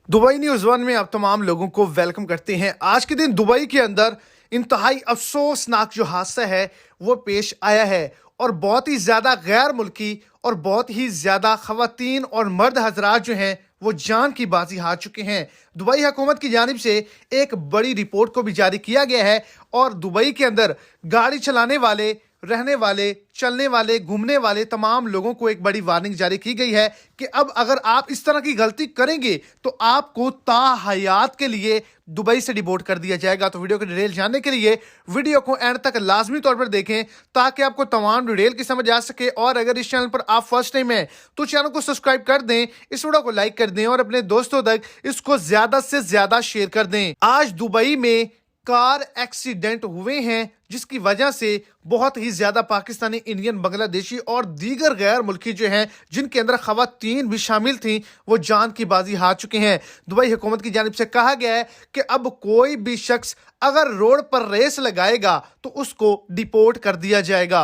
Dubai news one में आप तमाम लोगों को वेलकम करते हैं। आज के दिन दुबई के अंदर इंतहाई अफसोसनाक जो हादसा है वो पेश आया है और बहुत ही ज़्यादा गैर मुल्की और बहुत ही ज़्यादा ख़वातीन और मर्द हजरात जो हैं वो जान की बाजी हार चुके हैं। दुबई हुकूमत की जानिब से एक बड़ी रिपोर्ट को भी जारी किया गया है और दुबई के अंदर गाड़ी चलाने वाले, रहने वाले, चलने वाले, घूमने वाले तमाम लोगों को एक बड़ी वार्निंग जारी की गई है कि अब अगर आप इस तरह की गलती करेंगे तो आपको ताहयात के लिए दुबई से डिपोर्ट कर दिया जाएगा। तो वीडियो की डिटेल जानने के लिए वीडियो को एंड तक लाजमी तौर पर देखें ताकि आपको तमाम डिटेल की समझ आ सके। और अगर इस चैनल पर आप फर्स्ट टाइम हैं तो चैनल को सब्सक्राइब कर दें, इस वीडियो को लाइक कर दें और अपने दोस्तों तक इसको ज्यादा से ज्यादा शेयर कर दें। आज दुबई में कार एक्सीडेंट हुए हैं जिसकी वजह से बहुत ही ज्यादा पाकिस्तानी, इंडियन, बांग्लादेशी और दीगर गैर मुल्की जो हैं जिनके अंदर खवातीन भी शामिल थीं वो जान की बाजी हार चुके हैं। दुबई हुकूमत की जानिब से कहा गया है कि अब कोई भी शख्स अगर रोड पर रेस लगाएगा तो उसको डिपोर्ट कर दिया जाएगा।